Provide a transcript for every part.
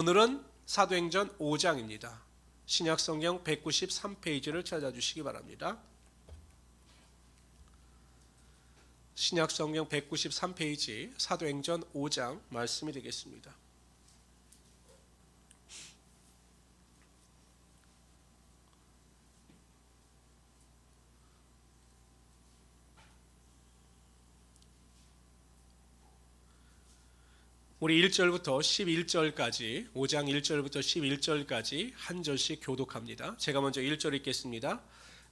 오늘은 사도행전 5장입니다. 신약성경 193페이지를 찾아주시기 바랍니다. 신약성경 193페이지 사도행전 5장 말씀이 되겠습니다. 우리 1절부터 11절까지 5장 1절부터 11절까지 한 절씩 교독합니다. 제가 먼저 1절 읽겠습니다.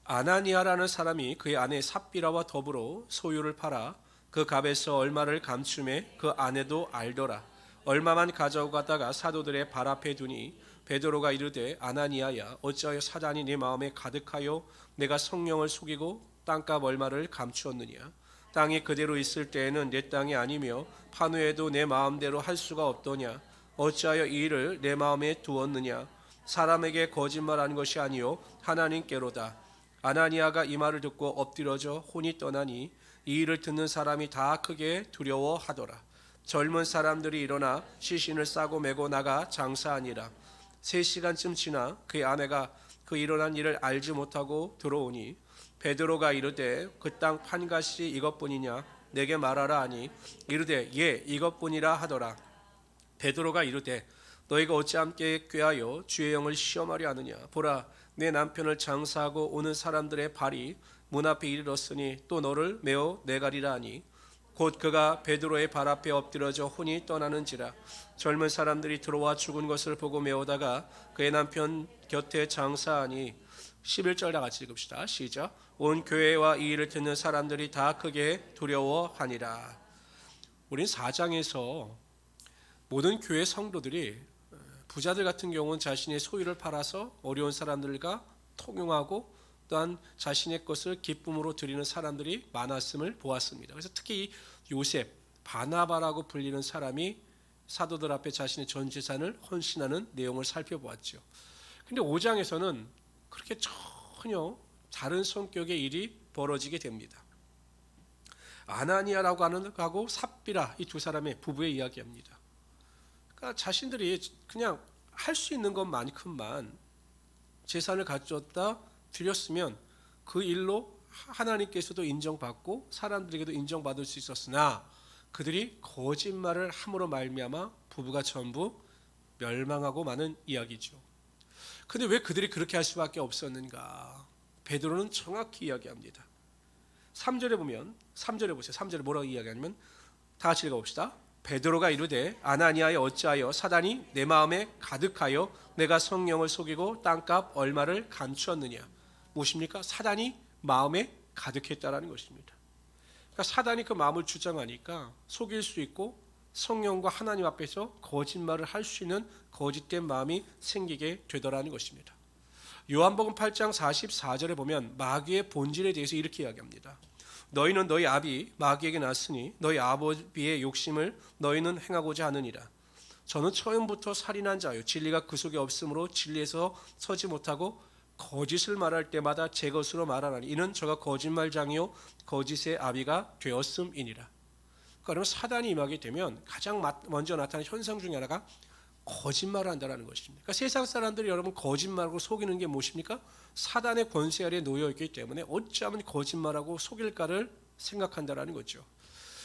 아나니아라는 사람이 그의 아내 삽비라와 더불어 소유를 팔아 그 값에서 얼마를 감춤해 그 아내도 알더라. 얼마만 가져가다가 사도들의 발 앞에 두니 베드로가 이르되 아나니아야 어찌하여 사단이 네 마음에 가득하여 내가 성령을 속이고 땅값 얼마를 감추었느냐. 땅이 그대로 있을 때에는 내 땅이 아니며 판후에도 내 마음대로 할 수가 없더냐. 어찌하여 이 일을 내 마음에 두었느냐. 사람에게 거짓말한 것이 아니요 하나님께로다. 아나니아가 이 말을 듣고 엎드려져 혼이 떠나니 이 일을 듣는 사람이 다 크게 두려워하더라. 젊은 사람들이 일어나 시신을 싸고 메고 나가 장사하니라. 3시간쯤 지나 그의 아내가 그 일어난 일을 알지 못하고 들어오니 베드로가 이르되 그 땅 판 값이 이것뿐이냐 내게 말하라 하니 이르되 예 이것뿐이라 하더라. 베드로가 이르되 너희가 어찌 함께 꾀하여 주의 영을 시험하려 하느냐. 보라 내 남편을 장사하고 오는 사람들의 발이 문 앞에 이르렀으니 또 너를 메어 내가리라 하니 곧 그가 베드로의 발 앞에 엎드려져 혼이 떠나는지라. 젊은 사람들이 들어와 죽은 것을 보고 메어다가 그의 남편 곁에 장사하니 11절 다 같이 읽읍시다. 시작. 온 교회와 이 일을 듣는 사람들이 다 크게 두려워하니라. 우린 4장에서 모든 교회 성도들이 부자들 같은 경우는 자신의 소유를 팔아서 어려운 사람들과 통용하고 또한 자신의 것을 기쁨으로 드리는 사람들이 많았음을 보았습니다. 그래서 특히 요셉, 바나바라고 불리는 사람이 사도들 앞에 자신의 전 재산을 헌신하는 내용을 살펴보았죠. 근데 5장에서는 그렇게 전혀 다른 성격의 일이 벌어지게 됩니다. 아나니아라고 하는 하고 삽비라 이 두 사람의 부부의 이야기합니다. 그러니까 자신들이 그냥 할 수 있는 것만큼만 재산을 가졌다 드렸으면 그 일로 하나님께서도 인정받고 사람들에게도 인정받을 수 있었으나 그들이 거짓말을 함으로 말미암아 부부가 전부 멸망하고 마는 이야기죠. 근데 왜 그들이 그렇게 할 수밖에 없었는가? 베드로는 정확히 이야기합니다. 3절에 보면 3절에 보세요. 3절에 뭐라고 이야기하냐면 다 같이 읽어봅시다. 베드로가 이르되 아나니아여 어찌하여 사단이 내 마음에 가득하여 내가 성령을 속이고 땅값 얼마를 감추었느냐. 무엇입니까? 사단이 마음에 가득했다라는 것입니다. 그러니까 사단이 그 마음을 주장하니까 속일 수 있고 성령과 하나님 앞에서 거짓말을 할 수 있는 거짓된 마음이 생기게 되더라는 것입니다. 요한복음 8장 44절에 보면 마귀의 본질에 대해서 이렇게 이야기합니다. 너희는 너희 아비 마귀에게 났으니 너희 아버지의 욕심을 너희는 행하고자 하느니라. 저는 처음부터 살인한 자요 진리가 그 속에 없으므로 진리에서 서지 못하고 거짓을 말할 때마다 제 것으로 말하나니 이는 저가 거짓말장이요 거짓의 아비가 되었음이니라. 그러면 사단이 임하게 되면 가장 먼저 나타나는 현상 중에 하나가 거짓말을 한다는 것입니다. 그러니까 세상 사람들이 여러분 거짓말하고 속이는 게 무엇입니까? 사단의 권세 아래 놓여 있기 때문에 어찌하면 거짓말하고 속일까를 생각한다는 거죠.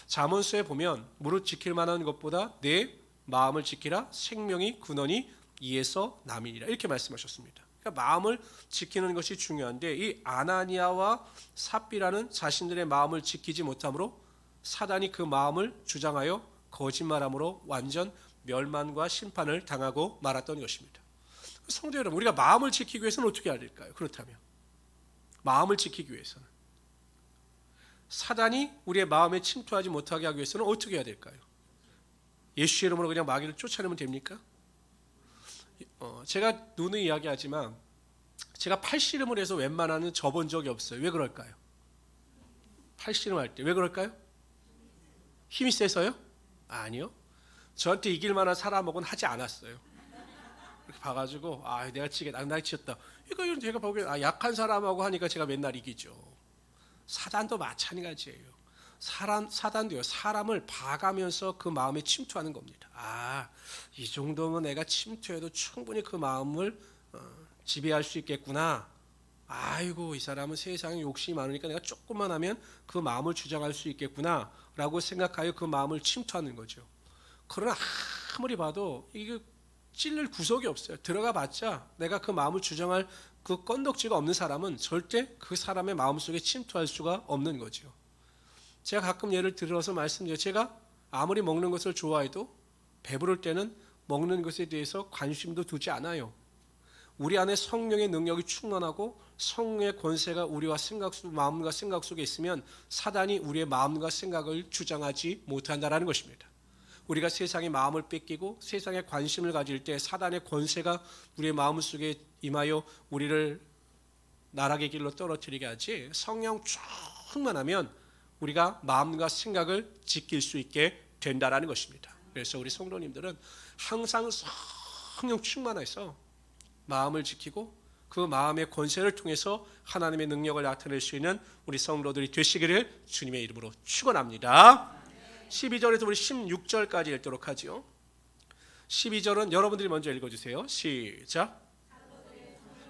잠언서에 보면 무릇 지킬 만한 것보다 내 마음을 지키라 생명이 근원이 이에서 남이니라 이렇게 말씀하셨습니다. 그러니까 마음을 지키는 것이 중요한데 이 아나니아와 삽비라는 자신들의 마음을 지키지 못함으로 사단이 그 마음을 주장하여 거짓말함으로 완전 멸망과 심판을 당하고 말았던 것입니다. 성도 여러분, 우리가 마음을 지키기 위해서는 어떻게 해야 될까요? 그렇다면 마음을 지키기 위해서는 사단이 우리의 마음에 침투하지 못하게 하기 위해서는 어떻게 해야 될까요? 예수 이름으로 그냥 마귀를 쫓아내면 됩니까? 제가 누누이 이야기하지만 제가 팔씨름을 해서 웬만하면 져본 적이 없어요. 왜 그럴까요? 팔씨름 할 때 왜 그럴까요? 힘이 세서요? 아니요. 저한테 이길 만한 사람하고는 하지 않았어요. 이렇게 봐가지고 내가 치겠다, 내가 치었다. 이거 제가 보기엔 약한 사람하고 하니까 제가 맨날 이기죠. 사단도 마찬가지예요. 사단도요. 사람을 봐가면서 그 마음에 침투하는 겁니다. 이 정도면 내가 침투해도 충분히 그 마음을 지배할 수 있겠구나. 아이고, 이 사람은 세상에 욕심이 많으니까 내가 조금만 하면 그 마음을 주장할 수 있겠구나 라고 생각하여 그 마음을 침투하는 거죠. 그러나 아무리 봐도 이게 찔릴 구석이 없어요. 들어가 봤자 내가 그 마음을 주장할 그 건덕지가 없는 사람은 절대 그 사람의 마음속에 침투할 수가 없는 거죠. 제가 가끔 예를 들어서 말씀드려요. 제가 아무리 먹는 것을 좋아해도 배부를 때는 먹는 것에 대해서 관심도 두지 않아요. 우리 안에 성령의 능력이 충만하고 성령의 권세가 우리와 마음과 생각 속에 있으면 사단이 우리의 마음과 생각을 주장하지 못한다는 것입니다. 우리가 세상의 마음을 뺏기고 세상에 관심을 가질 때 사단의 권세가 우리의 마음 속에 임하여 우리를 나락의 길로 떨어뜨리게 하지, 성령 충만하면 우리가 마음과 생각을 지킬 수 있게 된다는 것입니다. 그래서 우리 성도님들은 항상 성령 충만해서 마음을 지키고 그 마음의 권세를 통해서 하나님의 능력을 나타낼 수 있는 우리 성도들이 되시기를 주님의 이름으로 축원합니다. 12절에서 우리 16절까지 읽도록 하죠. 12절은 여러분들이 먼저 읽어주세요. 시작.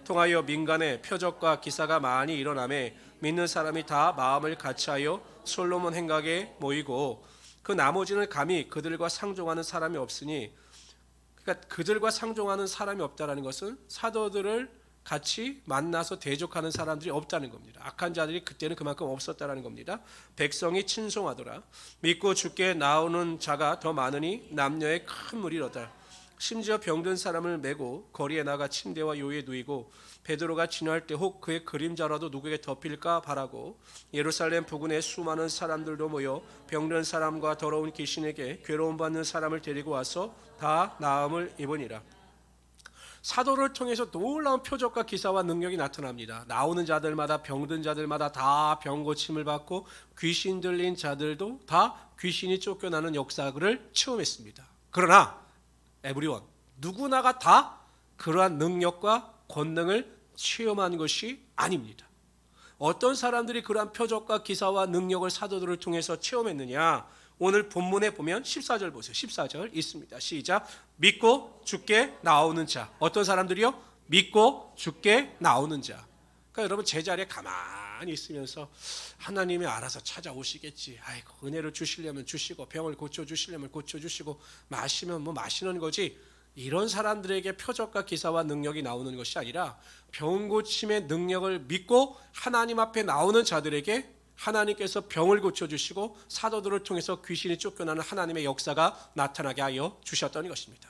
통하여 민간에 표적과 기사가 많이 일어나매 믿는 사람이 다 마음을 같이하여 솔로몬 행각에 모이고 그 나머지는 감히 그들과 상종하는 사람이 없으니, 그러니까 그들과 상종하는 사람이 없다라는 것은 사도들을 같이 만나서 대적하는 사람들이 없다는 겁니다. 악한 자들이 그때는 그만큼 없었다라는 겁니다. 백성이 친송하더라. 믿고 주께 나오는 자가 더 많으니 남녀의 큰 무리로다. 심지어 병든 사람을 메고 거리에 나가 침대와 요에 누이고 베드로가 지나갈 때 혹 그의 그림자라도 누구에게 덮일까 바라고 예루살렘 부근에 수많은 사람들도 모여 병든 사람과 더러운 귀신에게 괴로움 받는 사람을 데리고 와서 다 나음을 입으니라. 사도를 통해서 놀라운 표적과 기사와 능력이 나타납니다. 나오는 자들마다, 병든 자들마다 다 병고침을 받고 귀신 들린 자들도 다 귀신이 쫓겨나는 역사를 체험했습니다. 그러나 에브리원, 누구나가 다 그러한 능력과 권능을 체험한 것이 아닙니다. 어떤 사람들이 그러한 표적과 기사와 능력을 사도들을 통해서 체험했느냐? 오늘 본문에 보면 14절 보세요. 14절 있습니다. 시작. 믿고 주께 나오는 자. 어떤 사람들이요? 믿고 주께 나오는 자. 그러니까 여러분 제자리에 가만히 있으면서 하나님이 알아서 찾아오시겠지. 아이고, 은혜를 주시려면 주시고 병을 고쳐주시려면 고쳐주시고 마시면 뭐 마시는 거지. 이런 사람들에게 표적과 기사와 능력이 나오는 것이 아니라 병 고침의 능력을 믿고 하나님 앞에 나오는 자들에게 하나님께서 병을 고쳐주시고 사도들을 통해서 귀신이 쫓겨나는 하나님의 역사가 나타나게 하여 주셨던 것입니다.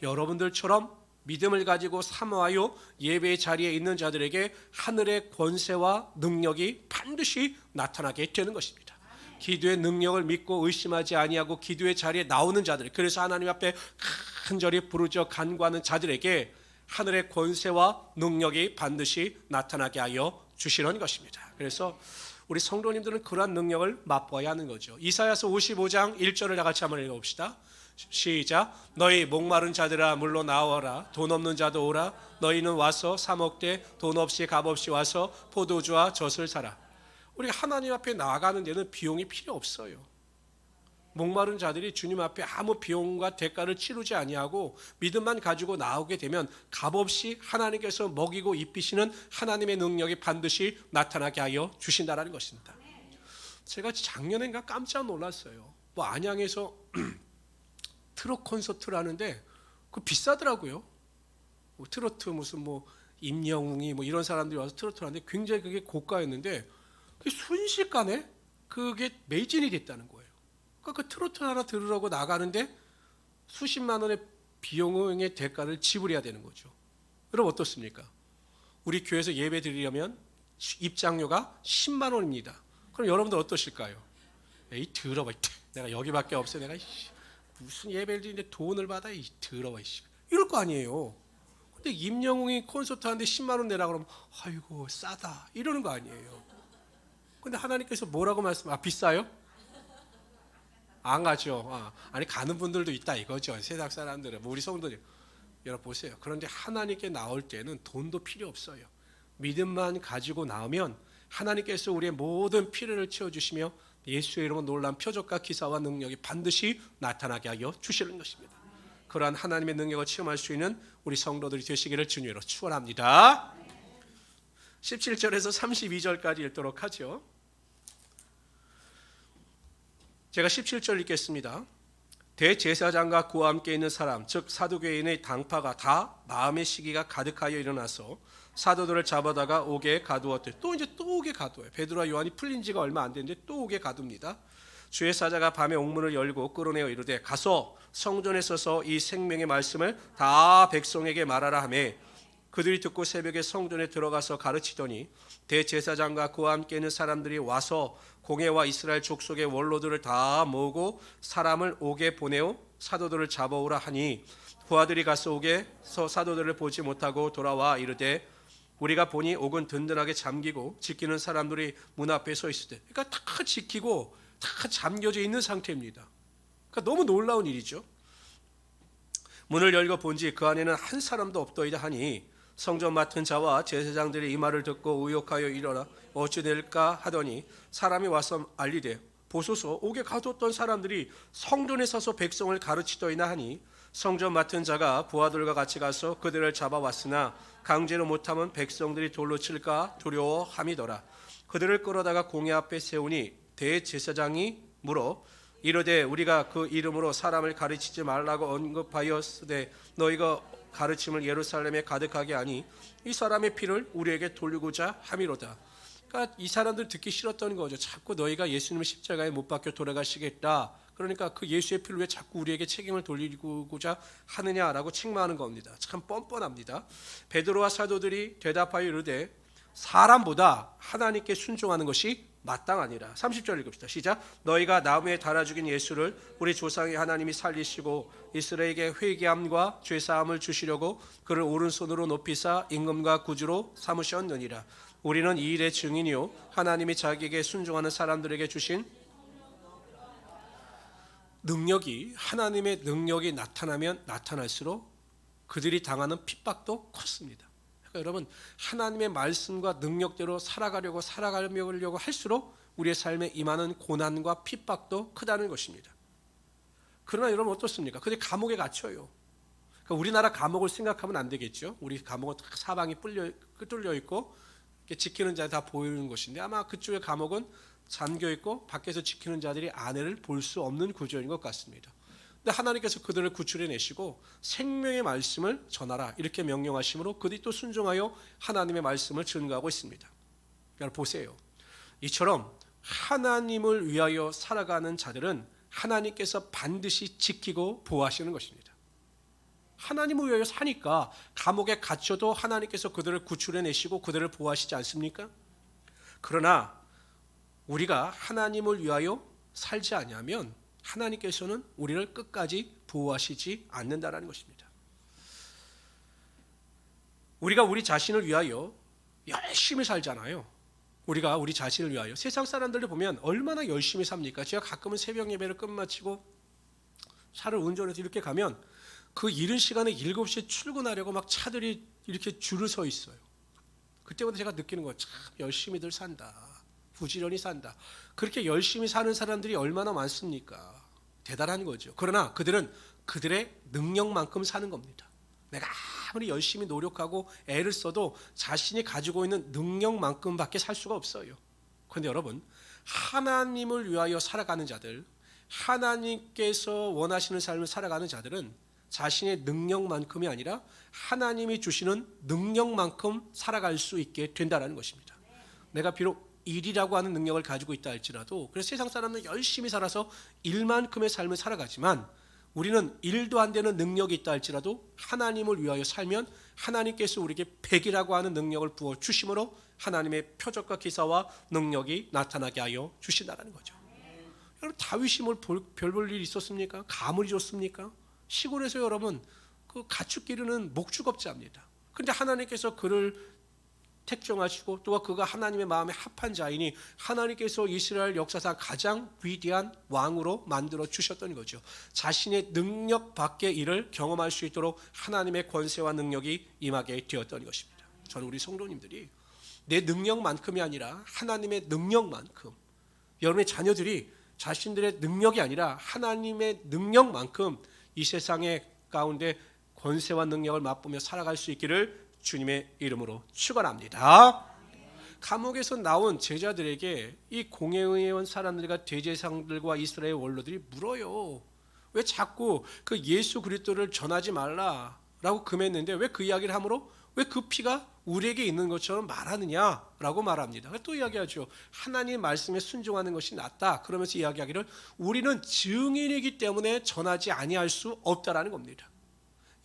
여러분들처럼 믿음을 가지고 사모하여 예배의 자리에 있는 자들에게 하늘의 권세와 능력이 반드시 나타나게 되는 것입니다. 기도의 능력을 믿고 의심하지 아니하고 기도의 자리에 나오는 자들, 그래서 하나님 앞에 간절히 부르짖어 간구하는 자들에게 하늘의 권세와 능력이 반드시 나타나게 하여 주시는 것입니다. 그래서 우리 성도님들은 그러한 능력을 맛보아야 하는 거죠. 이사야서 55장 1절을 다 같이 한번 읽어봅시다. 시작. 너희 목마른 자들아 물러 나와라. 돈 없는 자도 오라. 너희는 와서 사 먹되 돈 없이 값 없이 와서 포도주와 젖을 사라. 우리가 하나님 앞에 나아가는 데는 비용이 필요 없어요. 목마른 자들이 주님 앞에 아무 비용과 대가를 치르지 아니하고 믿음만 가지고 나오게 되면 값없이 하나님께서 먹이고 입히시는 하나님의 능력이 반드시 나타나게 하여 주신다는 것입니다. 제가 작년인가 깜짝 놀랐어요. 뭐 안양에서 트롯 콘서트를 하는데 그 비싸더라고요. 뭐 트로트 무슨 뭐 임영웅이 뭐 이런 사람들이 와서 트로트를 하는데 굉장히 그게 고가였는데 순식간에 그게 매진이 됐다는 거예요. 그러니까 그 트로트 하나 들으라고 나가는데 수십만 원의 비용의 대가를 지불해야 되는 거죠. 여러분 어떻습니까? 우리 교회에서 예배 드리려면 입장료가 10만 원입니다. 그럼 여러분들 어떠실까요? 에이 더러워, 내가 여기밖에 없어, 내가 무슨 예배를 드리는데 돈을 받아, 이 더러워, 이럴 거 아니에요. 근데 임영웅이 콘서트 하는데 10만 원 내라 그러면 아이고 싸다 이러는 거 아니에요. 근데 하나님께서 뭐라고 비싸요? 안 가죠. 아니 가는 분들도 있다 이거죠. 세상 사람들은 우리 성도들 여러분 보세요. 그런데 하나님께 나올 때는 돈도 필요 없어요. 믿음만 가지고 나오면 하나님께서 우리의 모든 필요를 채워주시며 예수의 이름으로 놀라운 표적과 기사와 능력이 반드시 나타나게 하여 주시는 것입니다. 그러한 하나님의 능력을 체험할 수 있는 우리 성도들이 되시기를 주님으로 축원합니다. 17절에서 32절까지 읽도록 하죠. 제가 17절 읽겠습니다. 대제사장과 그와 함께 있는 사람, 즉 사두개인의 당파가 다 마음의 시기가 가득하여 일어나서 사도들을 잡아다가 옥에 가두었대. 또 옥에 가두어요. 베드로와 요한이 풀린 지가 얼마 안 됐는데 또 옥에 가둡니다. 주의 사자가 밤에 옥문을 열고 끌어내어 이르되 가서 성전에 서서 이 생명의 말씀을 다 백성에게 말하라 하매 그들이 듣고 새벽에 성전에 들어가서 가르치더니 대제사장과 그와 함께 있는 사람들이 와서 공회와 이스라엘 족속의 원로들을 다 모으고 사람을 옥에 보내어 사도들을 잡아오라 하니 부하들이 가서 옥에서 사도들을 보지 못하고 돌아와 이르되 우리가 보니 옥은 든든하게 잠기고 지키는 사람들이 문 앞에 서 있을 때, 그러니까 다 지키고 다 잠겨져 있는 상태입니다. 그러니까 너무 놀라운 일이죠. 문을 열고 본지 그 안에는 한 사람도 없더이다 하니 성전 맡은 자와 제사장들이 이 말을 듣고 의혹하여 일어나 어찌 될까 하더니 사람이 와서 알리되 보소서 옥에 가뒀던 사람들이 성전에 서서 백성을 가르치더이나 하니 성전 맡은 자가 부하들과 같이 가서 그들을 잡아왔으나 강제로 못하면 백성들이 돌로 칠까 두려워함이더라. 그들을 끌어다가 공회 앞에 세우니 대제사장이 물어 이르되 우리가 그 이름으로 사람을 가르치지 말라고 언급하였으되 너희가 가르침을 예루살렘에 가득하게 하니 이 사람의 피를 우리에게 돌리고자 함이로다. 그러니까 이 사람들 듣기 싫었던 거죠. 자꾸 너희가 예수님을 십자가에 못 박혀 돌아가시겠다. 그러니까 그 예수의 피를 왜 자꾸 우리에게 책임을 돌리고자 하느냐라고 책망하는 겁니다. 참 뻔뻔합니다. 베드로와 사도들이 대답하여 이르되 사람보다 하나님께 순종하는 것이 마땅하니라. 30절 읽읍시다. 시작. 너희가 나무에 달아 죽인 예수를 우리 조상의 하나님이 살리시고 이스라엘에게 회개함과 죄사함을 주시려고 그를 오른손으로 높이사 임금과 구주로 삼으셨느니라. 우리는 이 일의 증인이요 하나님이 자기에게 순종하는 사람들에게 주신 능력이, 하나님의 능력이 나타나면 나타날수록 그들이 당하는 핍박도 컸습니다. 그러니까 여러분, 하나님의 말씀과 능력대로 살아가려고 할수록 우리의 삶에 임하는 고난과 핍박도 크다는 것입니다. 그러나 여러분 어떻습니까? 그들이 감옥에 갇혀요. 그러니까 우리나라 감옥을 생각하면 안 되겠죠. 우리 감옥은 사방이 뚫려 있고 지키는 자들이 다 보이는 것인데 아마 그쪽의 감옥은 잠겨 있고 밖에서 지키는 자들이 안을 볼 수 없는 구조인 것 같습니다. 근데 하나님께서 그들을 구출해 내시고 생명의 말씀을 전하라 이렇게 명령하심으로 그들이 또 순종하여 하나님의 말씀을 증거하고 있습니다. 여러분 보세요. 이처럼 하나님을 위하여 살아가는 자들은 하나님께서 반드시 지키고 보호하시는 것입니다. 하나님을 위하여 사니까 감옥에 갇혀도 하나님께서 그들을 구출해 내시고 그들을 보호하시지 않습니까? 그러나 우리가 하나님을 위하여 살지 않으면 하나님께서는 우리를 끝까지 보호하시지 않는다는 것입니다. 우리가 우리 자신을 위하여 열심히 살잖아요. 우리가 우리 자신을 위하여 세상 사람들을 보면 얼마나 열심히 삽니까? 제가 가끔은 새벽 예배를 끝마치고 차를 운전해서 이렇게 가면 그 이른 시간에 7시에 출근하려고 막 차들이 이렇게 줄을 서 있어요. 그때마다 제가 느끼는 거예요. 참 열심히들 산다. 부지런히 산다. 그렇게 열심히 사는 사람들이 얼마나 많습니까? 대단한 거죠. 그러나 그들은 그들의 능력만큼 사는 겁니다. 내가 아무리 열심히 노력하고 애를 써도 자신이 가지고 있는 능력만큼밖에 살 수가 없어요. 그런데 여러분, 하나님을 위하여 살아가는 자들, 하나님께서 원하시는 삶을 살아가는 자들은 자신의 능력만큼이 아니라 하나님이 주시는 능력만큼 살아갈 수 있게 된다는 것입니다. 내가 비록 일이라고 하는 능력을 가지고 있다 할지라도, 그래서 세상 사람은 열심히 살아서 일만큼의 삶을 살아가지만 우리는 일도 안 되는 능력이 있다 할지라도 하나님을 위하여 살면 하나님께서 우리에게 백이라고 하는 능력을 부어 주심으로 하나님의 표적과 기사와 능력이 나타나게 하여 주신다는 거죠. 여러분, 다윗이 별 볼 일이 있었습니까? 가물이 좋습니까? 시골에서 여러분 그 가축 기르는 목축업자입니다. 그런데 하나님께서 그를 택정하시고 또 그가 하나님의 마음에 합한 자이니 하나님께서 이스라엘 역사상 가장 위대한 왕으로 만들어 주셨던 거죠. 자신의 능력 밖의 일을 경험할 수 있도록 하나님의 권세와 능력이 임하게 되었던 것입니다. 저는 우리 성도님들이 내 능력만큼이 아니라 하나님의 능력만큼 여러분의 자녀들이 자신들의 능력이 아니라 하나님의 능력만큼 이 세상의 가운데 권세와 능력을 맛보며 살아갈 수 있기를 주님의 이름으로 축원합니다. 감옥에서 나온 제자들에게 이 공회의원 온 사람들과 대제사장들과 이스라엘 원로들이 물어요. 왜 자꾸 그 예수 그리스도를 전하지 말라라고 금했는데 왜 그 이야기를 함으로 왜 그 피가 우리에게 있는 것처럼 말하느냐라고 말합니다. 또 이야기하죠. 하나님 말씀에 순종하는 것이 낫다. 그러면서 이야기하기를 우리는 증인이기 때문에 전하지 아니할 수 없다라는 겁니다.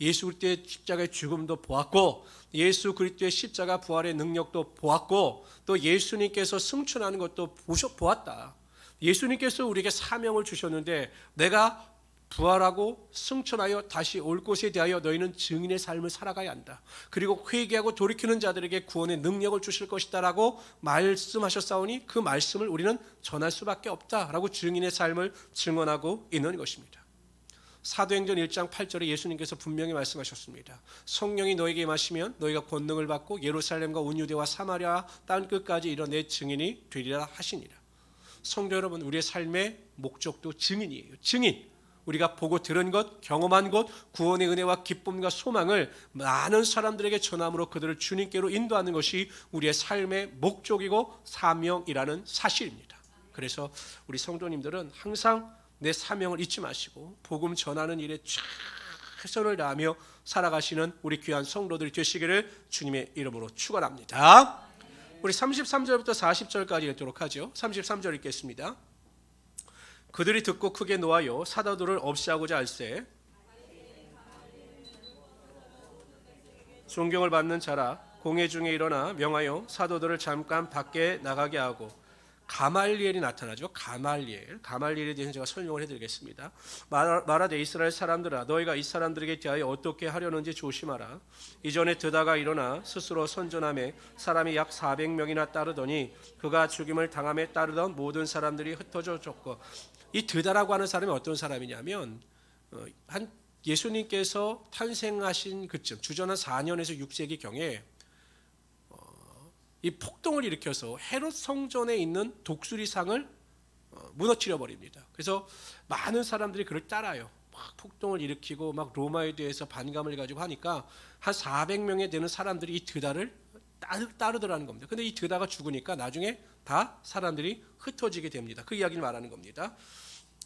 예수 그리스도의 십자가의 죽음도 보았고 예수 그리스도의 십자가 부활의 능력도 보았고 또 예수님께서 승천하는 것도 보았다. 예수님께서 우리에게 사명을 주셨는데 내가 부활하고 승천하여 다시 올 곳에 대하여 너희는 증인의 삶을 살아가야 한다. 그리고 회개하고 돌이키는 자들에게 구원의 능력을 주실 것이다라고 말씀하셨사오니 그 말씀을 우리는 전할 수밖에 없다라고 증인의 삶을 증언하고 있는 것입니다. 사도행전 1장 8절에 예수님께서 분명히 말씀하셨습니다. 성령이 너에게 임하시면 너희가 권능을 받고 예루살렘과 온 유대와 사마리아 땅 끝까지 이런 내 증인이 되리라 하시니라. 성도 여러분, 우리의 삶의 목적도 증인이에요. 증인. 우리가 보고 들은 것, 경험한 것, 구원의 은혜와 기쁨과 소망을 많은 사람들에게 전함으로 그들을 주님께로 인도하는 것이 우리의 삶의 목적이고 사명이라는 사실입니다. 그래서 우리 성도님들은 항상 내 사명을 잊지 마시고 복음 전하는 일에 최선을 다하며 살아가시는 우리 귀한 성도들이 되시기를 주님의 이름으로 축원합니다. 우리 33절부터 40절까지 읽도록 하죠. 33절 읽겠습니다. 그들이 듣고 크게 노하여 사도들을 없애하고자 할세 존경을 받는 자라 공회 중에 일어나 명하여 사도들을 잠깐 밖에 나가게 하고 가말리엘이 나타나죠. 가말리엘에 대해서 제가 설명을 해드리겠습니다. 말하되 이스라엘 사람들아 너희가 이 사람들에게 대하여 어떻게 하려는지 조심하라. 이전에 드다가 일어나 스스로 선전함에 사람이 약 400명이나 따르더니 그가 죽임을 당함에 따르던 모든 사람들이 흩어져 졌고 이 드다라고 하는 사람이 어떤 사람이냐면 한 예수님께서 탄생하신 그쯤 주전 4년에서 6세기 경에 이 폭동을 일으켜서 헤롯 성전에 있는 독수리상을 무너뜨려 버립니다. 그래서 많은 사람들이 그를 따라요. 막 폭동을 일으키고 막 로마에 대해서 반감을 가지고 하니까 한 400명에 되는 사람들이 이 드다를 따르더라는 겁니다. 근데 이 드다가 죽으니까 나중에 다 사람들이 흩어지게 됩니다. 그 이야기를 말하는 겁니다.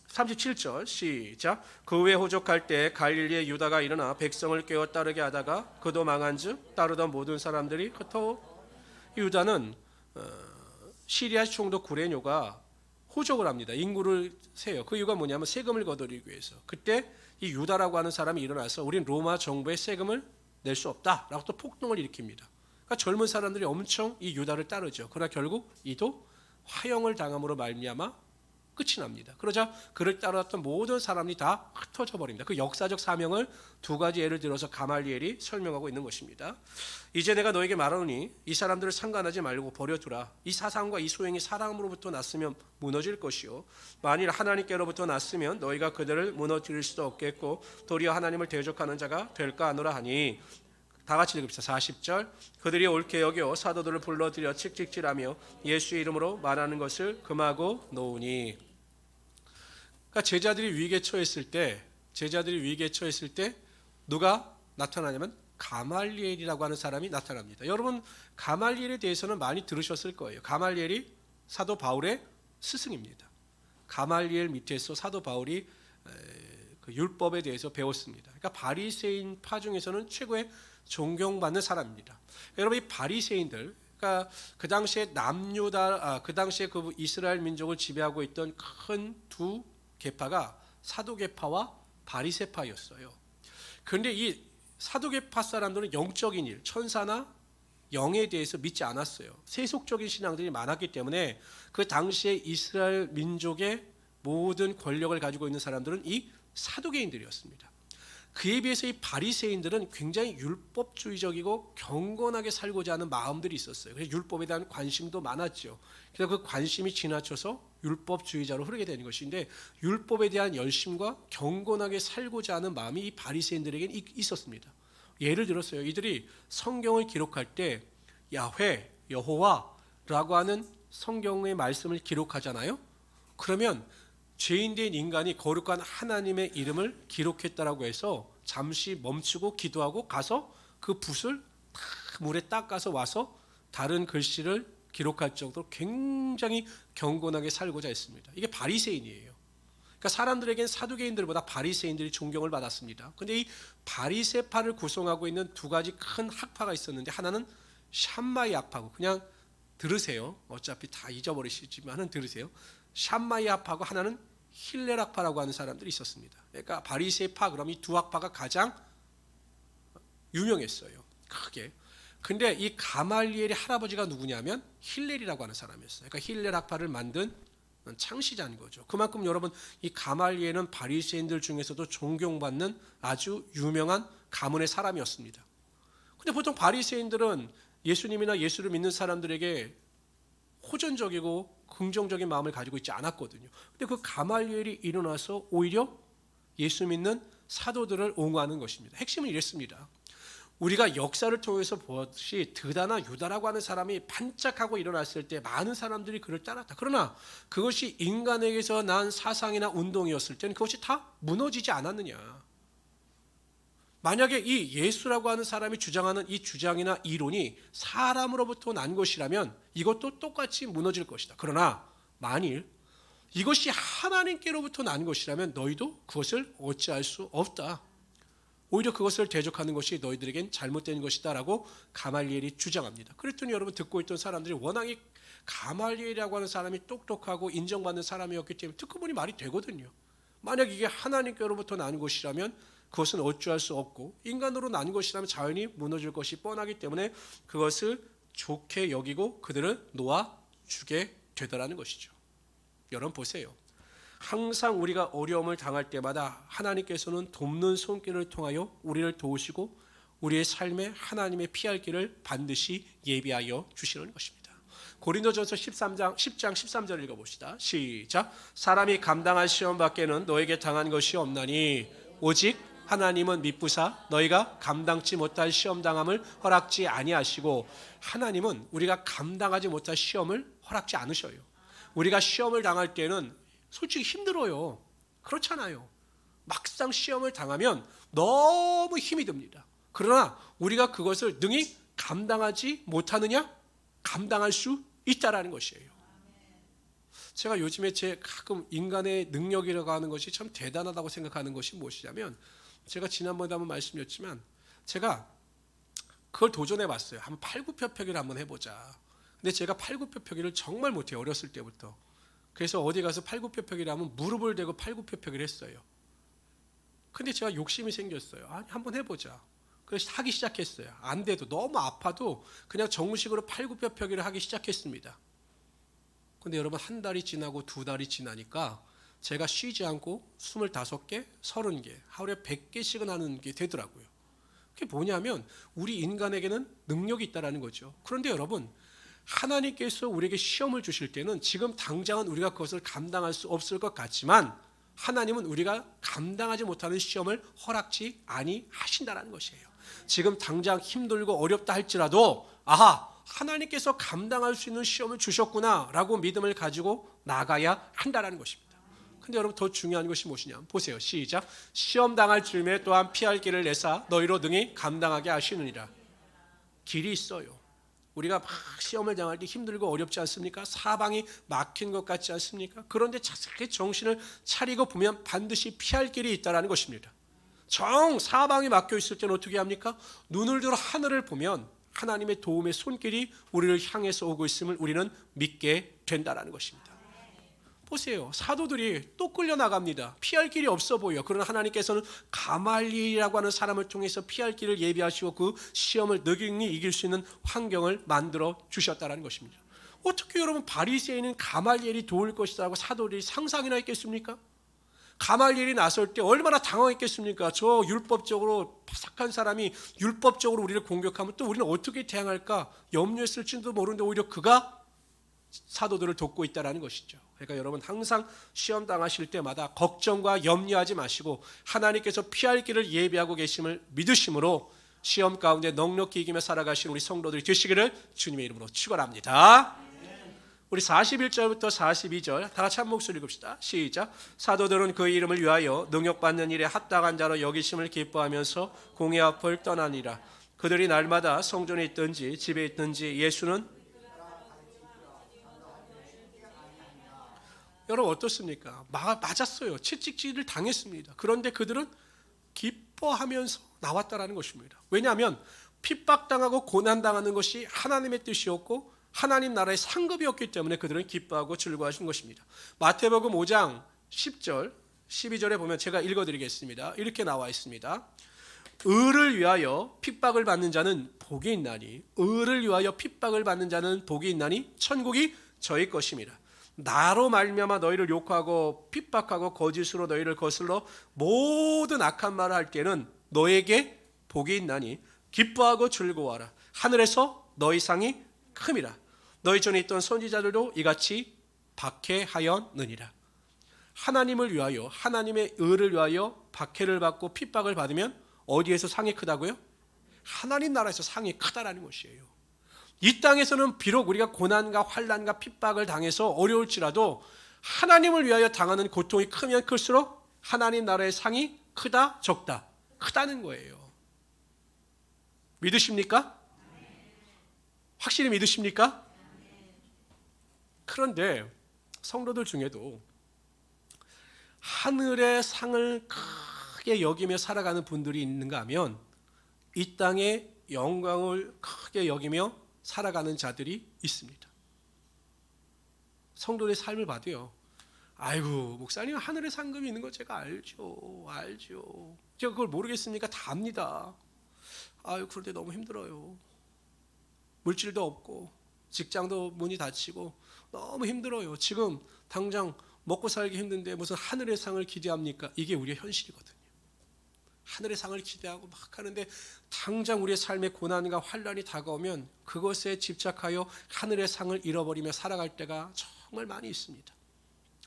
37절 시작. 그 후에 호족할 때 갈릴리의 유다가 일어나 백성을 깨워 따르게 하다가 그도 망한즉 따르던 모든 사람들이 흩어. 유다는 시리아 총독 구레뇨가 호적을 합니다. 인구를 세요. 그 이유가 뭐냐면 세금을 거두기 위해서. 그때 이 유다라고 하는 사람이 일어나서 우린 로마 정부에 세금을 낼 수 없다라고 또 폭동을 일으킵니다. 그러니까 젊은 사람들이 엄청 이 유다를 따르죠. 그러나 결국 이도 화형을 당함으로 말미암아 끝이 납니다. 그러자 그를 따랐던 모든 사람이 다 흩어져 버립니다. 그 역사적 사명을 두 가지 예를 들어서 가말리엘이 설명하고 있는 것입니다. 이제 내가 너에게 말하노니 이 사람들을 상관하지 말고 버려두라. 이 사상과 이 소행이 사람으로부터 났으면 무너질 것이요 만일 하나님께로부터 났으면 너희가 그들을 무너뜨릴 수도 없겠고 도리어 하나님을 대적하는 자가 될까 하노라 하니. 다 같이 읽읍시다. 40절 그들이 옳게 여겨 사도들을 불러들여 칙칙질하며 예수의 이름으로 말하는 것을 금하고 놓으니. 그러니까 제자들이 위기에 처했을 때 누가 나타나냐면 가말리엘이라고 하는 사람이 나타납니다. 여러분 가말리엘에 대해서는 많이 들으셨을 거예요. 가말리엘이 사도 바울의 스승입니다. 가말리엘 밑에서 사도 바울이 그 율법에 대해서 배웠습니다. 그러니까 바리새인 파 중에서는 최고의 존경받는 사람입니다. 여러분 이 바리새인들, 그러니까 그 당시에 그 당시에 그 이스라엘 민족을 지배하고 있던 큰 두 계파가 사도계파와 바리새파였어요. 그런데 이 사도계파 사람들은 영적인 일, 천사나 영에 대해서 믿지 않았어요. 세속적인 신앙들이 많았기 때문에 그 당시에 이스라엘 민족의 모든 권력을 가지고 있는 사람들은 이 사두개인들이었습니다. 그에 비해서 이 바리새인들은 굉장히 율법주의적이고 경건하게 살고자 하는 마음들이 있었어요. 그래서 율법에 대한 관심도 많았죠. 그래서 그 관심이 지나쳐서 율법주의자로 흐르게 되는 것인데 율법에 대한 열심과 경건하게 살고자 하는 마음이 이 바리새인들에게 있었습니다. 예를 들었어요. 이들이 성경을 기록할 때 야훼, 여호와라고 하는 성경의 말씀을 기록하잖아요. 그러면 죄인된 인간이 거룩한 하나님의 이름을 기록했다라고 해서 잠시 멈추고 기도하고 가서 그 붓을 다 물에 닦아서 와서 다른 글씨를 기록할 정도로 굉장히 경건하게 살고자 했습니다. 이게 바리새인이에요. 그러니까 사람들에겐 사두개인들보다 바리새인들이 존경을 받았습니다. 그런데 이 바리새파를 구성하고 있는 두 가지 큰 학파가 있었는데, 하나는 샴마이 학파고, 그냥 들으세요. 어차피 다 잊어버리시지만은 들으세요. 샴마이 학파고, 하나는 힐렐 학파라고 하는 사람들이 있었습니다. 그러니까 바리새파, 그럼 이 두 학파가 가장 유명했어요. 크게. 근데 이 가말리엘의 할아버지가 누구냐면 힐렐이라고 하는 사람이었어요. 그러니까 힐렐 학파를 만든 창시자인 거죠. 그만큼 여러분, 이 가말리엘은 바리새인들 중에서도 존경받는 아주 유명한 가문의 사람이었습니다. 근데 보통 바리새인들은 예수님이나 예수를 믿는 사람들에게 호전적이고 긍정적인 마음을 가지고 있지 않았거든요. 근데 그 가말리엘이 일어나서 오히려 예수 믿는 사도들을 옹호하는 것입니다. 핵심은 이랬습니다. 우리가 역사를 통해서 보았듯이 드다나 유다라고 하는 사람이 반짝하고 일어났을 때 많은 사람들이 그를 따랐다. 그러나 그것이 인간에게서 난 사상이나 운동이었을 때는 그것이 다 무너지지 않았느냐. 만약에 이 예수라고 하는 사람이 주장하는 이 주장이나 이론이 사람으로부터 난 것이라면 이것도 똑같이 무너질 것이다. 그러나 만일 이것이 하나님께로부터 난 것이라면 너희도 그것을 어찌할 수 없다. 오히려 그것을 대적하는 것이 너희들에겐 잘못된 것이다 라고 가말리엘이 주장합니다. 그랬더니 여러분, 듣고 있던 사람들이 워낙에 가말리엘이라고 하는 사람이 똑똑하고 인정받는 사람이었기 때문에 듣고 보니 말이 되거든요. 만약 이게 하나님께로부터 난 것이라면 그것은 어찌할 수 없고, 인간으로 난 것이라면 자연히 무너질 것이 뻔하기 때문에 그것을 좋게 여기고 그들을 놓아주게 되더라는 것이죠. 여러분 보세요. 항상 우리가 어려움을 당할 때마다 하나님께서는 돕는 손길을 통하여 우리를 도우시고 우리의 삶에 하나님의 피할 길을 반드시 예비하여 주시는 것입니다. 고린도전서 10장 13절 읽어봅시다. 시작. 사람이 감당할 시험 밖에는 너에게 당한 것이 없나니 오직 하나님은 미쁘사 너희가 감당치 못할 시험 당함을 허락지 아니하시고, 하나님은 우리가 감당하지 못할 시험을 허락지 않으셔요. 우리가 시험을 당할 때는 솔직히 힘들어요. 그렇잖아요. 막상 시험을 당하면 너무 힘이 듭니다. 그러나 우리가 그것을 능히 감당하지 못하느냐? 감당할 수 있다라는 것이에요. 제가 요즘에 가끔 인간의 능력이라고 하는 것이 참 대단하다고 생각하는 것이 무엇이냐면, 제가 지난번에 한번 말씀드렸지만 제가 그걸 도전해 봤어요. 한번 팔굽혀펴기를 한번 해보자. 근데 제가 팔굽혀펴기를 정말 못해요. 어렸을 때부터. 그래서 어디 가서 팔굽혀펴기를 하면 무릎을 대고 팔굽혀펴기를 했어요. 근데 제가 욕심이 생겼어요. 아니, 한번 해보자. 그래서 하기 시작했어요. 안 돼도, 너무 아파도 그냥 정식으로 팔굽혀펴기를 하기 시작했습니다. 근데 여러분, 한 달이 지나고 두 달이 지나니까 제가 쉬지 않고 25개, 30개, 하루에 100개씩은 하는 게 되더라고요. 그게 뭐냐면 우리 인간에게는 능력이 있다는 거죠. 그런데 여러분, 하나님께서 우리에게 시험을 주실 때는 지금 당장은 우리가 그것을 감당할 수 없을 것 같지만, 하나님은 우리가 감당하지 못하는 시험을 허락지 아니하신다는 것이에요. 지금 당장 힘들고 어렵다 할지라도 하나님께서 감당할 수 있는 시험을 주셨구나 라고 믿음을 가지고 나가야 한다는 것입니다. 근데 여러분, 더 중요한 것이 무엇이냐? 보세요. 시작. 시험 당할 즈음에 또한 피할 길을 내사 너희로 능히 감당하게 하시느니라. 길이 있어요. 우리가 막 시험을 당할 때 힘들고 어렵지 않습니까? 사방이 막힌 것 같지 않습니까? 그런데 자세히 정신을 차리고 보면 반드시 피할 길이 있다는 것입니다. 사방이 막혀 있을 때는 어떻게 합니까? 눈을 들어 하늘을 보면 하나님의 도움의 손길이 우리를 향해서 오고 있음을 우리는 믿게 된다는 것입니다. 보세요. 사도들이 또 끌려나갑니다. 피할 길이 없어 보여. 그러나 하나님께서는 가말리엘이라고 하는 사람을 통해서 피할 길을 예비하시고 그 시험을 능히 이길 수 있는 환경을 만들어 주셨다는 것입니다. 어떻게 여러분, 바리새인은 가말리엘이 도울 것이라고 사도들이 상상이나 했겠습니까? 가말리엘이 나설 때 얼마나 당황했겠습니까? 저 율법적으로 파삭한 사람이 율법적으로 우리를 공격하면 또 우리는 어떻게 대항할까 염려했을지도 모르는데 오히려 그가 사도들을 돕고 있다는 것이죠. 그러니까 여러분, 항상 시험 당하실 때마다 걱정과 염려하지 마시고 하나님께서 피할 길을 예비하고 계심을 믿으심으로 시험 가운데 넉넉히 이기며 살아가신 우리 성도들이 되시기를 주님의 이름으로 축원합니다. 우리 41절부터 42절 다 같이 한 목소리 읽읍시다. 시작. 사도들은 그 이름을 위하여 능욕받는 일에 합당한 자로 여기심을 기뻐하면서 공의 앞을 떠나니라. 그들이 날마다 성전에 있든지 집에 있든지 예수는 여러분 어떻습니까? 맞았어요. 채찍질을 당했습니다. 그런데 그들은 기뻐하면서 나왔다라는 것입니다. 왜냐하면 핍박당하고 고난당하는 것이 하나님의 뜻이었고 하나님 나라의 상급이었기 때문에 그들은 기뻐하고 즐거워하신 것입니다. 마태복음 5장 10절 12절에 보면 제가 읽어드리겠습니다. 이렇게 나와 있습니다. 의를 위하여 핍박을 받는 자는 복이 있나니 의를 위하여 핍박을 받는 자는 복이 있나니 천국이 저희 것입니다. 나로 말미암아 너희를 욕하고 핍박하고 거짓으로 너희를 거슬러 모든 악한 말을 할 때는 너에게 복이 있나니 기뻐하고 즐거워하라. 하늘에서 너희 상이 큼이라. 너희 전에 있던 선지자들도 이같이 박해하였느니라. 하나님을 위하여 하나님의 의를 위하여 박해를 받고 핍박을 받으면 어디에서 상이 크다고요? 하나님 나라에서 상이 크다라는 것이에요. 이 땅에서는 비록 우리가 고난과 환난과 핍박을 당해서 어려울지라도 하나님을 위하여 당하는 고통이 크면 클수록 하나님 나라의 상이 크다 적다 크다는 거예요. 믿으십니까? 확실히 믿으십니까? 그런데 성도들 중에도 하늘의 상을 크게 여기며 살아가는 분들이 있는가 하면 이 땅의 영광을 크게 여기며 살아가는 자들이 있습니다. 성도의 삶을 봐도요. 아이고 목사님 하늘의 상급이 있는 거 제가 알죠. 제가 그걸 모르겠습니까? 다 압니다. 아유 그런데 너무 힘들어요. 물질도 없고 직장도 문이 닫히고 너무 힘들어요. 지금 당장 먹고 살기 힘든데 무슨 하늘의 상을 기대합니까? 이게 우리의 현실이거든요. 하늘의 상을 기대하고 막 하는데 당장 우리의 삶에 고난과 환난이 다가오면 그것에 집착하여 하늘의 상을 잃어버리며 살아갈 때가 정말 많이 있습니다.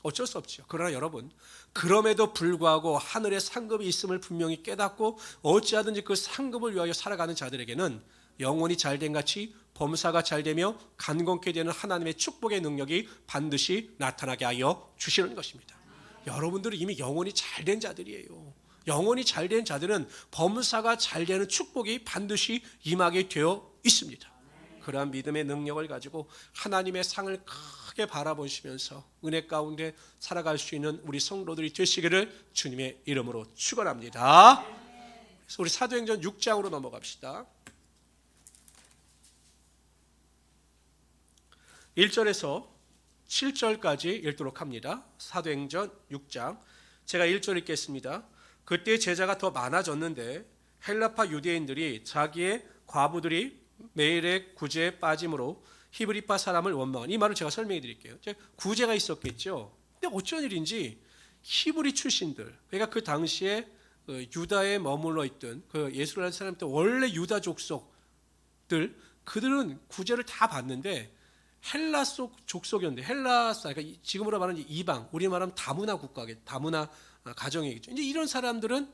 어쩔 수 없죠. 그러나 여러분 그럼에도 불구하고 하늘의 상급이 있음을 분명히 깨닫고 어찌하든지 그 상급을 위하여 살아가는 자들에게는 영혼이 잘된 같이 범사가 잘되며 간건케 되는 하나님의 축복의 능력이 반드시 나타나게 하여 주시는 것입니다. 여러분들은 이미 영혼이 잘된 자들이에요. 영혼이 잘된 자들은 범사가 잘되는 축복이 반드시 임하게 되어 있습니다. 그러한 믿음의 능력을 가지고 하나님의 상을 크게 바라보시면서 은혜 가운데 살아갈 수 있는 우리 성도들이 되시기를 주님의 이름으로 축원합니다. 그래서 우리 사도행전 6장으로 넘어갑시다. 1절에서 7절까지 읽도록 합니다. 사도행전 6장 제가 1절 읽겠습니다. 그때 제자가 더 많아졌는데 헬라파 유대인들이 자기의 과부들이 매일의 구제에 빠짐으로 히브리파 사람을 원망한 이 말을 제가 설명해 드릴게요. 구제가 있었겠죠. 근데 어쩐 일인지 히브리 출신들 그러니까 그 당시에 유다에 머물러 있던 그 예수라는 사람들 원래 유다 족속들 그들은 구제를 다 받는데 헬라 속 족속이었는데 헬라 그러니까 지금으로 말하는 이방 우리 말하면 다문화 국가겠 다문화 가정이겠죠. 이제 이런 사람들은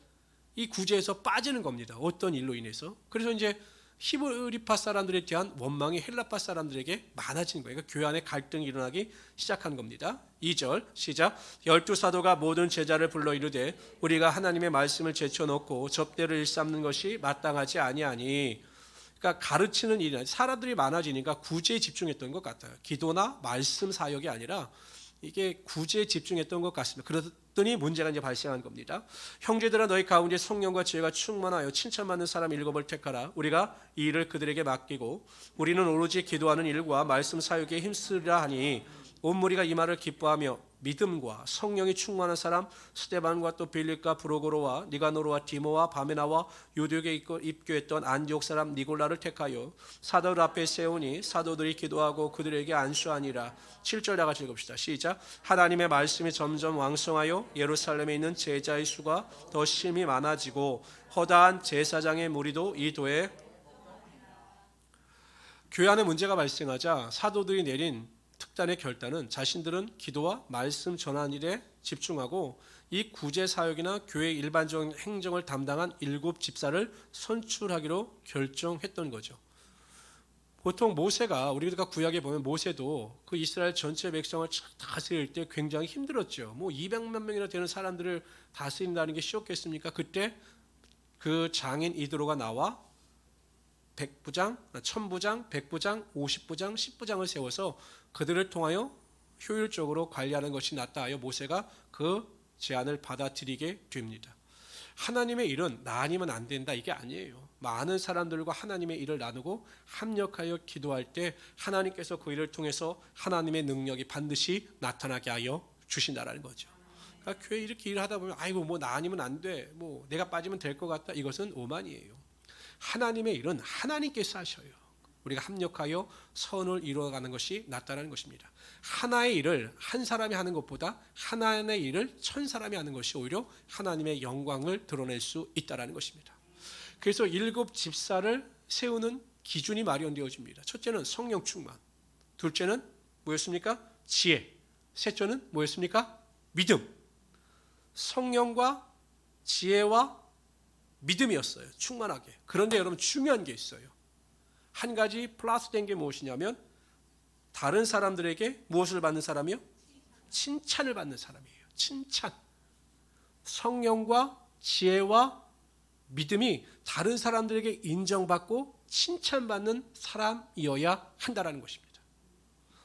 이 구제에서 빠지는 겁니다. 어떤 일로 인해서. 그래서 이제 히브리파 사람들에 대한 원망이 헬라파 사람들에게 많아진 거예요. 그러니까 교회 안에 갈등이 일어나기 시작한 겁니다. 2절 시작. 12사도가 모든 제자를 불러 이르되 우리가 하나님의 말씀을 제쳐놓고 접대를 일삼는 것이 마땅하지 아니하니. 그러니까 가르치는 일이 사람들이 많아지니까 구제에 집중했던 것 같아요. 기도나 말씀 사역이 아니라 이게 구제에 집중했던 것 같습니다. 그랬더니 문제가 이제 발생한 겁니다. 형제들아 너희 가운데 성령과 지혜가 충만하여 칭찬받는 사람 7을 택하라. 우리가 이 일을 그들에게 맡기고 우리는 오로지 기도하는 일과 말씀 사역에 힘쓰리라 하니 온 무리가 이 말을 기뻐하며 믿음과 성령이 충만한 사람 스데반과 또 빌립과 브로고로와 니가노르와 디모와 바메나와 요디옥에 입교했던 안디옥 사람 니골라를 택하여 사도들 앞에 세우니 사도들이 기도하고 그들에게 안수하니라. 7절 다 같이 읽읍시다. 시작. 하나님의 말씀이 점점 왕성하여 예루살렘에 있는 제자의 수가 더 심히 많아지고 허다한 제사장의 무리도 이 도에 교회 안에 문제가 발생하자 사도들이 내린 특단의 결단은 자신들은 기도와 말씀 전하는 일에 집중하고 이 구제 사역이나 교회 일반적인 행정을 담당한 7 집사를 선출하기로 결정했던 거죠. 보통 모세가 우리가 구약에 보면 모세도 그 이스라엘 전체 백성을 다스릴 때 굉장히 힘들었죠. 뭐 200만 명이나 되는 사람들을 다스린다는 게 쉬웠겠습니까? 그때 그 장인 이드로가 나와 백부장, 천부장, 백부장, 50부장, 10부장을 세워서 그들을 통하여 효율적으로 관리하는 것이 낫다 하여 모세가 그 제안을 받아들이게 됩니다. 하나님의 일은 나 아니면 안 된다 이게 아니에요. 많은 사람들과 하나님의 일을 나누고 합력하여 기도할 때 하나님께서 그 일을 통해서 하나님의 능력이 반드시 나타나게 하여 주신다라는 거죠. 그러니까 교회 이렇게 일을 하다 보면 아이고 뭐 나 아니면 안 돼, 뭐 내가 빠지면 될 것 같다, 이것은 오만이에요. 하나님의 일은 하나님께서 하셔요. 우리가 합력하여 선을 이루어가는 것이 낫다는 것입니다. 하나의 일을 한 사람이 하는 것보다 하나의 일을 천 사람이 하는 것이 오히려 하나님의 영광을 드러낼 수 있다는 것입니다. 그래서 7 집사를 세우는 기준이 마련되어집니다. 첫째는 성령 충만, 둘째는 뭐였습니까? 지혜, 셋째는 뭐였습니까? 믿음. 성령과 지혜와 믿음이었어요. 충만하게. 그런데 여러분 중요한 게 있어요. 한 가지 플러스 된 게 무엇이냐면 다른 사람들에게 무엇을 받는 사람이요? 칭찬을 받는 사람이에요. 칭찬. 성령과 지혜와 믿음이 다른 사람들에게 인정받고 칭찬받는 사람이어야 한다는 것입니다.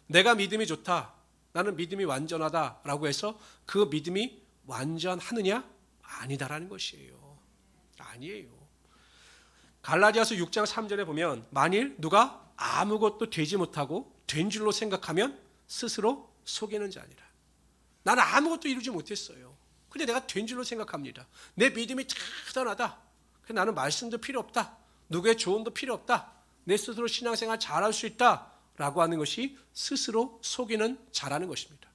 내가 믿음이 좋다, 나는 믿음이 완전하다라고 해서 그 믿음이 완전하느냐? 아니다라는 것이에요. 아니에요. 갈라디아서 6장 3절에 보면 만일 누가 아무것도 되지 못하고 된 줄로 생각하면 스스로 속이는 자니라. 나는 아무것도 이루지 못했어요. 근데 내가 된 줄로 생각합니다. 내 믿음이 대단하다. 나는 말씀도 필요 없다. 누구의 조언도 필요 없다. 내 스스로 신앙생활 잘할 수 있다 라고 하는 것이 스스로 속이는 자라는 것입니다.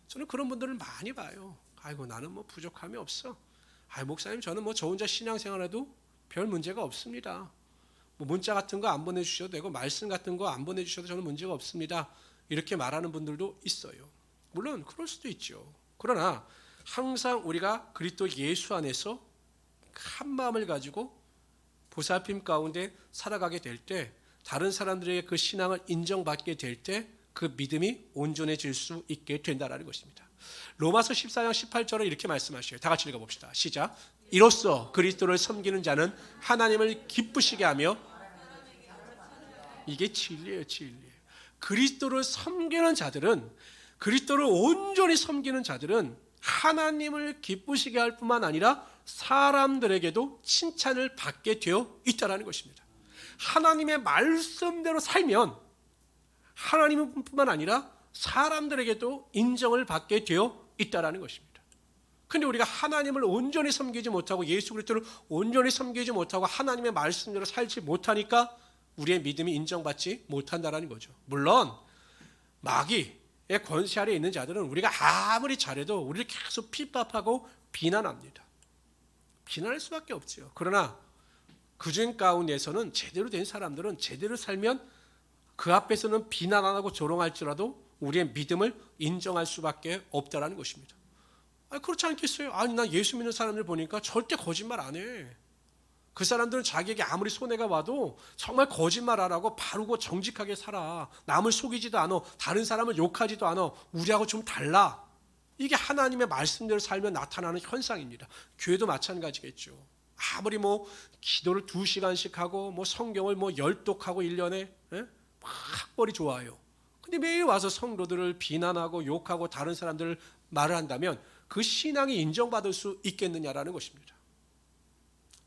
저는 그런 분들을 많이 봐요. 아이고 나는 뭐 부족함이 없어. 목사님 저는 뭐 저 혼자 신앙생활해도 별 문제가 없습니다. 뭐 문자 같은 거 안 보내주셔도 되고 말씀 같은 거 안 보내주셔도 저는 문제가 없습니다. 이렇게 말하는 분들도 있어요. 물론 그럴 수도 있죠. 그러나 항상 우리가 그리스도 예수 안에서 한 마음을 가지고 보살핌 가운데 살아가게 될 때 다른 사람들에게 그 신앙을 인정받게 될 때 그 믿음이 온전해질 수 있게 된다는 것입니다. 로마서 14장 18절에 이렇게 말씀하셔요. 다 같이 읽어봅시다. 시작. 이로써 그리스도를 섬기는 자는 하나님을 기쁘시게 하며, 이게 진리예요. 진리예요. 그리스도를 섬기는 자들은, 그리스도를 온전히 섬기는 자들은 하나님을 기쁘시게 할 뿐만 아니라 사람들에게도 칭찬을 받게 되어 있다는 것입니다. 하나님의 말씀대로 살면 하나님뿐만 아니라 사람들에게도 인정을 받게 되어 있다는 것입니다. 그런데 우리가 하나님을 온전히 섬기지 못하고 예수 그리스도를 온전히 섬기지 못하고 하나님의 말씀대로 살지 못하니까 우리의 믿음이 인정받지 못한다는 거죠. 물론 마귀의 권세 아래 있는 자들은 우리가 아무리 잘해도 우리를 계속 핍박하고 비난합니다. 비난할 수밖에 없죠. 그러나 그중 가운데서는 제대로 된 사람들은 제대로 살면 그 앞에서는 비난 안 하고 조롱할지라도 우리의 믿음을 인정할 수밖에 없다는 것입니다. 그렇지 않겠어요? 나 예수 믿는 사람들 보니까 절대 거짓말 안 해. 그 사람들은 자기에게 아무리 손해가 와도 정말 거짓말 안 하고 바르고 정직하게 살아. 남을 속이지도 않아. 다른 사람을 욕하지도 않아. 우리하고 좀 달라. 이게 하나님의 말씀대로 살면 나타나는 현상입니다. 교회도 마찬가지겠죠. 아무리 뭐 기도를 2시간씩 하고 뭐 성경을 뭐 10독하고 1년에 막 학벌이 좋아요. 근데 매일 와서 성도들을 비난하고 욕하고 다른 사람들을 말을 한다면 그 신앙이 인정받을 수 있겠느냐라는 것입니다.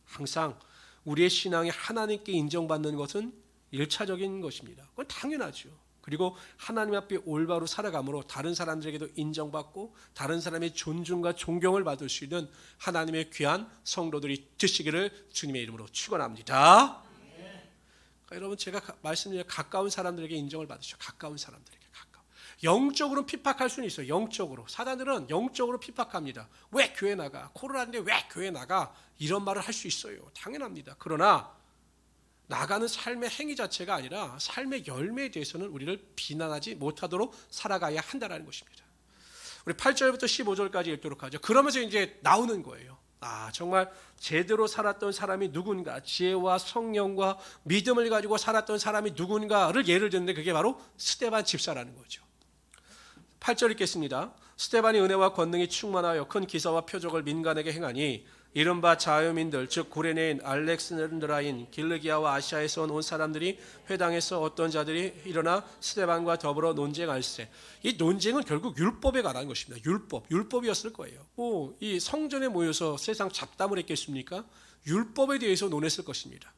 항상 우리의 신앙이 하나님께 인정받는 것은 1차적인 것입니다. 그건 당연하죠. 그리고 하나님 앞에 올바로 살아감으로 다른 사람들에게도 인정받고 다른 사람의 존중과 존경을 받을 수 있는 하나님의 귀한 성도들이 되시기를 주님의 이름으로 축원합니다. 그러니까 여러분 제가 말씀드린 가까운 사람들에게 인정을 받으시죠. 가까운 사람들에게. 영적으로 핍박할 수는 있어요. 영적으로. 사단들은 영적으로 핍박합니다. 왜 교회 나가? 코로나인데 왜 교회 나가? 이런 말을 할 수 있어요. 당연합니다. 그러나 나가는 삶의 행위 자체가 아니라 삶의 열매에 대해서는 우리를 비난하지 못하도록 살아가야 한다는 것입니다. 우리 8절부터 15절까지 읽도록 하죠. 그러면서 이제 나오는 거예요. 정말 제대로 살았던 사람이 누군가, 지혜와 성령과 믿음을 가지고 살았던 사람이 누군가를 예를 드는데 그게 바로 스데반 집사라는 거죠. 8절 읽겠습니다. 스데반이 은혜와 권능이 충만하여 큰 기사와 표적을 민간에게 행하니 이른바 자유민들 즉 구레네인 알렉산드라인 길르기아와 아시아에서 온 사람들이 회당에서 어떤 자들이 일어나 스데반과 더불어 논쟁할세. 이 논쟁은 결국 율법에 관한 것입니다. 율법이었을 거예요. 이 성전에 모여서 세상 잡담을 했겠습니까? 율법에 대해서 논했을 것입니다.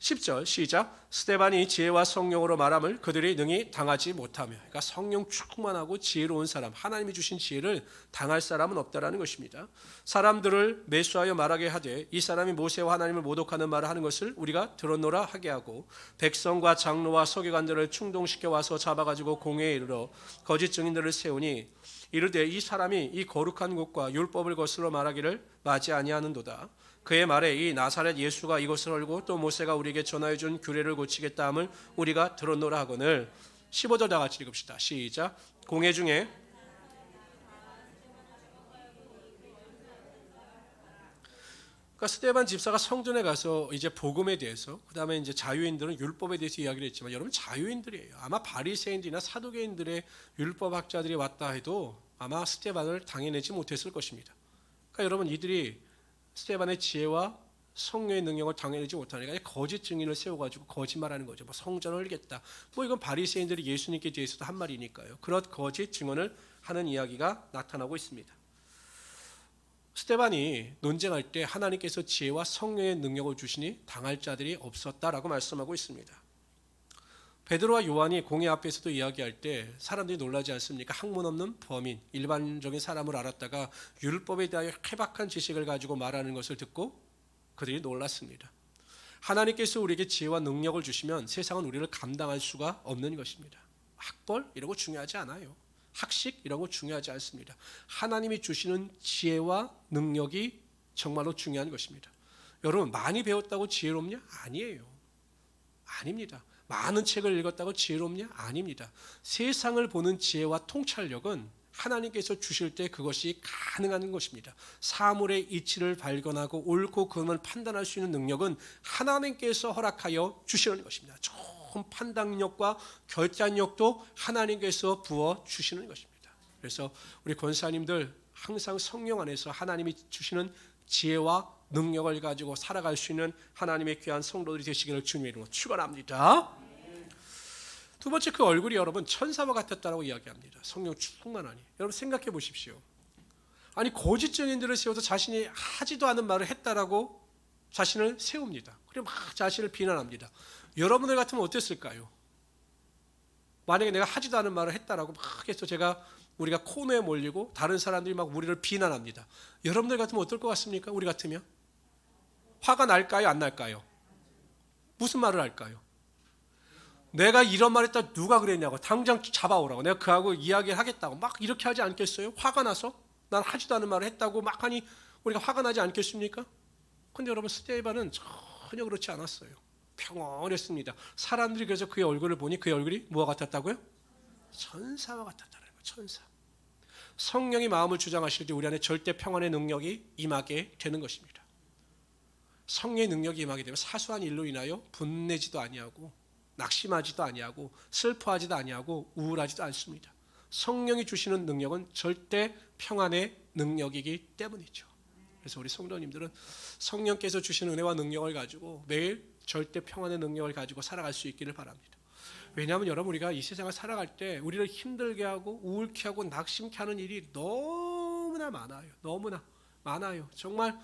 10절 시작. 스데반이 지혜와 성령으로 말함을 그들이 능히 당하지 못하며, 그러니까 성령 충만하고 지혜로운 사람, 하나님이 주신 지혜를 당할 사람은 없다라는 것입니다. 사람들을 매수하여 말하게 하되 이 사람이 모세와 하나님을 모독하는 말을 하는 것을 우리가 들었노라 하게 하고 백성과 장로와 서기관들을 충동시켜 와서 잡아가지고 공회에 이르러 거짓 증인들을 세우니 이르되 이 사람이 이 거룩한 곳과 율법을 거스러 말하기를 마지 아니하는도다. 그의 말에 이 나사렛 예수가 이것을 알고 또 모세가 우리에게 전하여 준 규례를 고치겠다 함을 우리가 들었노라 하거늘. 15절 다 같이 읽읍시다. 시작. 공회 중에 그러니까 스데반 집사가 성전에 가서 이제 복음에 대해서, 그다음에 이제 자유인들은 율법에 대해서 이야기를 했지만, 여러분 자유인들이에요. 아마 바리새인들이나 사두개인들의 율법학자들이 왔다 해도 아마 스데반을 당해내지 못했을 것입니다. 그러니까 여러분 이들이 스데반의 지혜와 성령의 능력을 당해내지 못하니까 거짓 증인을 세워가지고 거짓말하는 거죠. 성전을 헐겠다. 이건 바리새인들이 예수님께 대해서도 한 말이니까요. 그런 거짓 증언을 하는 이야기가 나타나고 있습니다. 스데반이 논쟁할 때 하나님께서 지혜와 성령의 능력을 주시니 당할 자들이 없었다라고 말씀하고 있습니다. 베드로와 요한이 공회 앞에서도 이야기할 때 사람들이 놀라지 않습니까? 학문 없는 범인, 일반적인 사람을 알았다가 율법에 대하여 케박한 지식을 가지고 말하는 것을 듣고 그들이 놀랐습니다. 하나님께서 우리에게 지혜와 능력을 주시면 세상은 우리를 감당할 수가 없는 것입니다. 학벌 이런 거 중요하지 않아요. 학식 이런 거 중요하지 않습니다. 하나님이 주시는 지혜와 능력이 정말로 중요한 것입니다. 여러분 많이 배웠다고 지혜롭냐? 아니에요. 아닙니다. 많은 책을 읽었다고 지혜롭냐? 아닙니다. 세상을 보는 지혜와 통찰력은 하나님께서 주실 때 그것이 가능한 것입니다. 사물의 이치를 발견하고 옳고 그름을 판단할 수 있는 능력은 하나님께서 허락하여 주시는 것입니다. 좋은 판단력과 결단력도 하나님께서 부어 주시는 것입니다. 그래서 우리 권사님들 항상 성령 안에서 하나님이 주시는 지혜와 능력을 가지고 살아갈 수 있는 하나님의 귀한 성도들이 되시기를 주님의 이름으로 축원합니다. 두 번째, 그 얼굴이 여러분 천사와 같았다라고 이야기합니다. 성령 충만하니. 여러분 생각해 보십시오. 아니 거짓 증인들을 세워서 자신이 하지도 않은 말을 했다라고 자신을 세웁니다. 그리고 막 자신을 비난합니다. 여러분들 같으면 어땠을까요? 만약에 내가 하지도 않은 말을 했다라고 막 해서 우리가 코너에 몰리고 다른 사람들이 막 우리를 비난합니다. 여러분들 같으면 어떨 것 같습니까? 우리 같으면 화가 날까요? 안 날까요? 무슨 말을 할까요? 내가 이런 말 했다 누가 그랬냐고, 당장 잡아오라고, 내가 그하고 이야기를 하겠다고 막 이렇게 하지 않겠어요? 화가 나서 난 하지도 않은 말을 했다고 막 하니 우리가 화가 나지 않겠습니까? 근데 여러분 스데반은 전혀 그렇지 않았어요. 평온했습니다. 사람들이 그래서 그의 얼굴을 보니 그의 얼굴이 뭐와 같았다고요? 천사와 같았다는 거예요. 천사. 성령이 마음을 주장하실 때 우리 안에 절대 평안의 능력이 임하게 되는 것입니다. 성령의 능력이 임하게 되면 사소한 일로 인하여 분내지도 아니하고 낙심하지도 아니하고 슬퍼하지도 아니하고 우울하지도 않습니다. 성령이 주시는 능력은 절대 평안의 능력이기 때문이죠. 그래서 우리 성도님들은 성령께서 주시는 은혜와 능력을 가지고 매일 절대 평안의 능력을 가지고 살아갈 수 있기를 바랍니다. 왜냐하면 여러분 우리가 이 세상을 살아갈 때 우리를 힘들게 하고 우울케 하고 낙심케 하는 일이 너무나 많아요. 너무나 많아요. 정말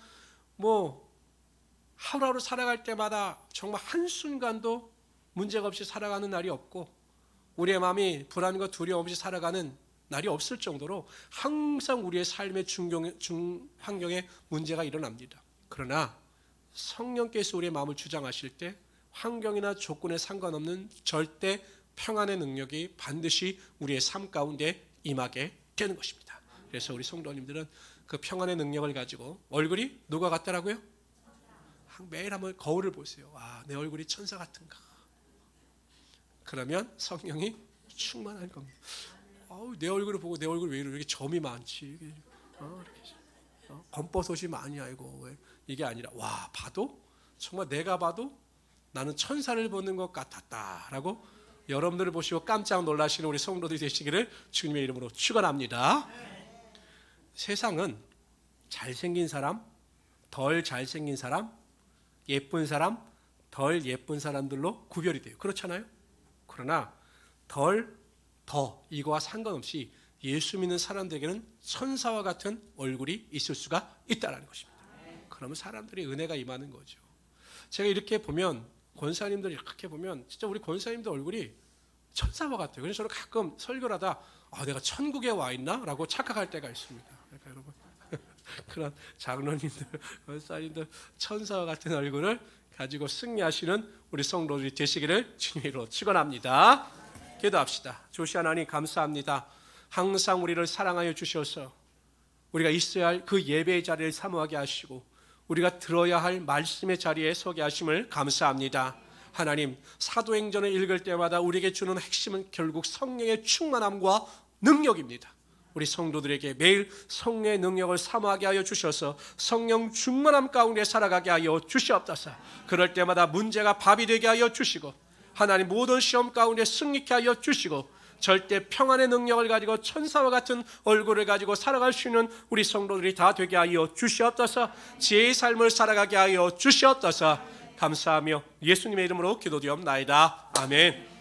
하루하루 살아갈 때마다 정말 한순간도 문제가 없이 살아가는 날이 없고 우리의 마음이 불안과 두려움 없이 살아가는 날이 없을 정도로 항상 우리의 삶의 환경에 문제가 일어납니다. 그러나 성령께서 우리의 마음을 주장하실 때 환경이나 조건에 상관없는 절대 평안의 능력이 반드시 우리의 삶 가운데 임하게 되는 것입니다. 그래서 우리 성도님들은 그 평안의 능력을 가지고 얼굴이 누가 같더라고요? 매일 한번 거울을 보세요. 내 얼굴이 천사 같은가? 그러면 성령이 충만할 겁니다. 내 얼굴을 보고 내 얼굴 왜 이렇게 점이 많지? 이렇게. 검버섯이 많이 알고 왜 이게 아니라 와 봐도 정말 내가 봐도 나는 천사를 보는 것 같았다라고 여러분들을 보시고 깜짝 놀라시는 우리 성도들이 되시기를 주님의 이름으로 축원합니다. 세상은 잘생긴 사람, 덜 잘생긴 사람, 예쁜 사람, 덜 예쁜 사람들로 구별이 돼요. 그렇잖아요. 그러나 더 이거와 상관없이 예수 믿는 사람들에게는 천사와 같은 얼굴이 있을 수가 있다는 것입니다. 그러면 사람들이 은혜가 임하는 거죠. 제가 이렇게 보면 권사님들 이렇게 보면 진짜 우리 권사님들 얼굴이 천사와 같아요. 그래서 저는 가끔 설교를 하다 내가 천국에 와 있나? 라고 착각할 때가 있습니다. 그러니까 여러분 그런 장로님들, 권사님들 천사와 같은 얼굴을 가지고 승리하시는 우리 성도들이 되시기를 주님으로 축원합니다. 기도합시다. 주시 하나님 감사합니다. 항상 우리를 사랑하여 주셔서 우리가 있어야 할 그 예배의 자리를 사모하게 하시고 우리가 들어야 할 말씀의 자리에 서게 하심을 감사합니다. 하나님, 사도행전을 읽을 때마다 우리에게 주는 핵심은 결국 성령의 충만함과 능력입니다. 우리 성도들에게 매일 성령의 능력을 사모하게 하여 주셔서 성령 충만함 가운데 살아가게 하여 주시옵소서. 그럴 때마다 문제가 밥이 되게 하여 주시고 하나님 모든 시험 가운데 승리케 하여 주시고 절대 평안의 능력을 가지고 천사와 같은 얼굴을 가지고 살아갈 수 있는 우리 성도들이 다 되게 하여 주시옵소서. 지혜의 삶을 살아가게 하여 주시옵소서. 감사하며 예수님의 이름으로 기도드리옵나이다. 아멘.